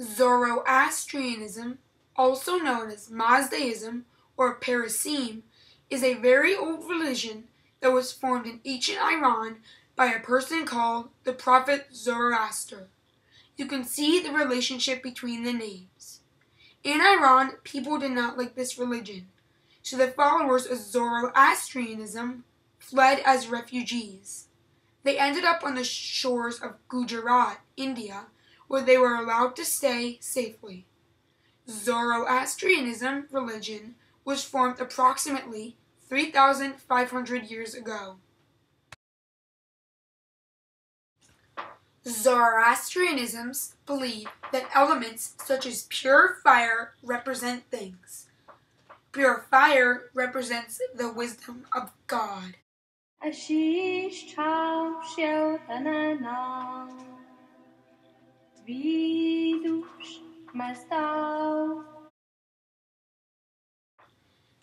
Zoroastrianism, also known as Mazdaism or Parasim, is a very old religion that was formed in ancient Iran by a person called the Prophet Zoroaster. You can see the relationship between the names. In Iran, people did not like this religion, so the followers of Zoroastrianism fled as refugees. They ended up on the shores of Gujarat, India, where they were allowed to stay safely. Zoroastrianism religion was formed approximately 3,500 years ago. Zoroastrianisms believe that elements such as pure fire represent things. Pure fire represents the wisdom of God.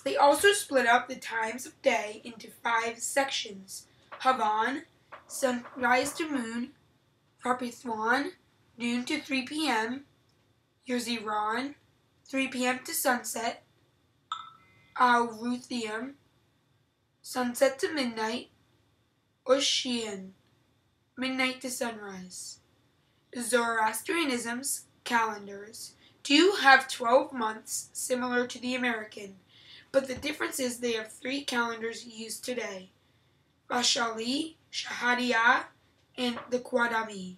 They also split up the times of day into 5 sections: Havan, sunrise to moon; Rapithwan, noon to 3 p.m., Yerziran, 3 p.m. to sunset; Al-Ruthium, sunset to midnight; Ushian, midnight to sunrise. Zoroastrianism's calendars do have 12 months similar to the American, but the difference is they have 3 calendars used today: Vashali, Shahadiyah, and the Qadami.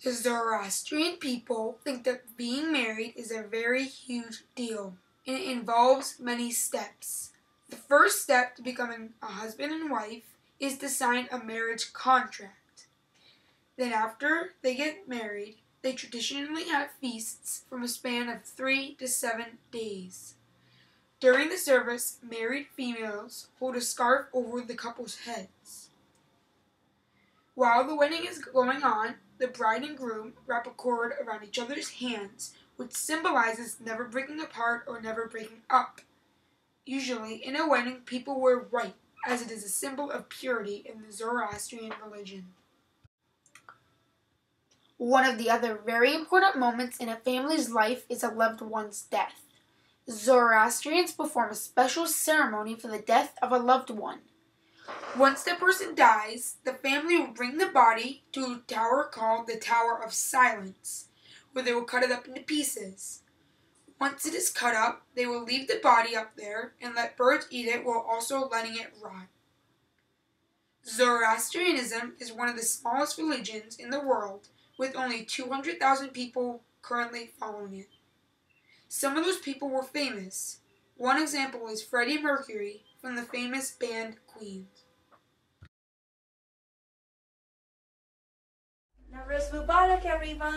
The Zoroastrian people think that being married is a very huge deal, and it involves many steps. The first step to becoming a husband and wife is to sign a marriage contract. Then after they get married, they traditionally have feasts from a span of 3 to 7 days. During the service, married females hold a scarf over the couple's heads. While the wedding is going on, the bride and groom wrap a cord around each other's hands, which symbolizes never breaking apart or never breaking up. Usually, in a wedding, people wear white, as it is a symbol of purity in the Zoroastrian religion. One of the other very important moments in a family's life is a loved one's death. Zoroastrians perform a special ceremony for the death of a loved one. Once the person dies, the family will bring the body to a tower called the Tower of Silence, where they will cut it up into pieces. Once it is cut up, they will leave the body up there and let birds eat it while also letting it rot. Zoroastrianism is one of the smallest religions in the world, with only 200,000 people currently following it. Some of those people were famous. One example is Freddie Mercury from the famous band Queen.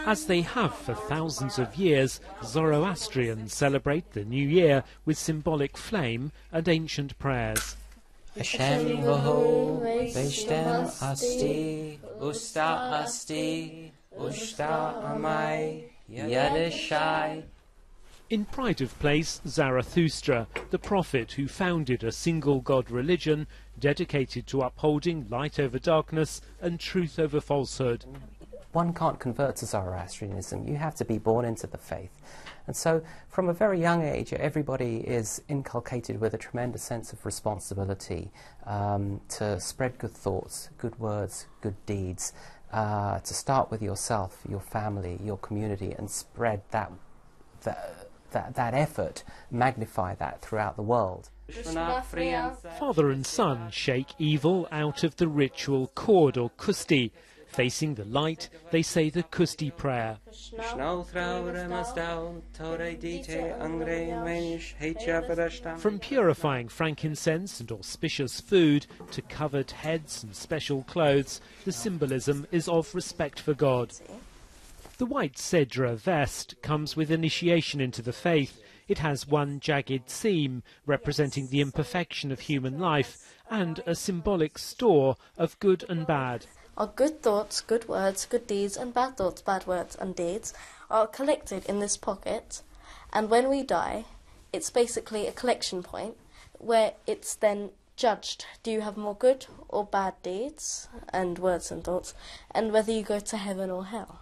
As they have for thousands of years, Zoroastrians celebrate the new year with symbolic flame and ancient prayers. Hashem Vaho, Veshtem Asti, Usta Asti, Usta Amai, Yadashai. In pride of place, Zarathustra, the prophet who founded a single-god religion dedicated to upholding light over darkness and truth over falsehood. One can't convert to Zoroastrianism. You have to be born into the faith. And so, from a very young age, everybody is inculcated with a tremendous sense of responsibility to spread good thoughts, good words, good deeds, to start with yourself, your family, your community, and spread that effort, magnify that throughout the world. Father and son shake evil out of the ritual cord or kusti. Facing the light, they say the kusti prayer. From purifying frankincense and auspicious food to covered heads and special clothes, the symbolism is of respect for God. The white Sedra vest comes with initiation into the faith. It has one jagged seam representing the imperfection of human life and a symbolic store of good and bad. Our good thoughts, good words, good deeds, and bad thoughts, bad words, and deeds are collected in this pocket, and when we die, it's basically a collection point where it's then judged. Do you have more good or bad deeds and words and thoughts, and whether you go to heaven or hell.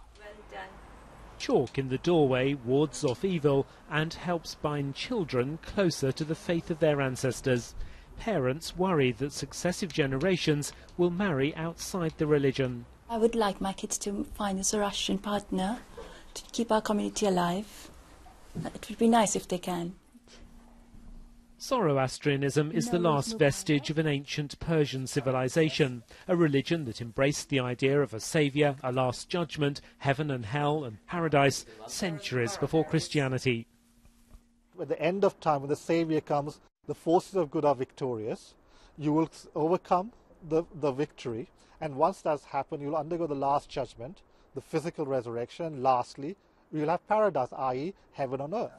Chalk in the doorway wards off evil and helps bind children closer to the faith of their ancestors. Parents worry that successive generations will marry outside the religion. I would like my kids to find a Zoroastrian partner to keep our community alive. It would be nice if they can. Zoroastrianism is the last vestige of an ancient Persian civilization, a religion that embraced the idea of a saviour, a last judgment, heaven and hell and paradise centuries before Christianity. At the end of time, when the saviour comes, the forces of good are victorious. You will overcome the victory, and once that's happened, you'll undergo the last judgment, the physical resurrection. Lastly, we will have paradise, i.e. heaven on earth.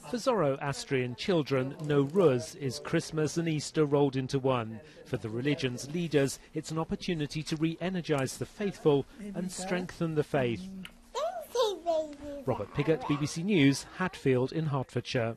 For Zoroastrian children, Nowruz is Christmas and Easter rolled into one. For the religion's leaders, it's an opportunity to re-energise the faithful and strengthen the faith. Robert Piggott, BBC News, Hatfield in Hertfordshire.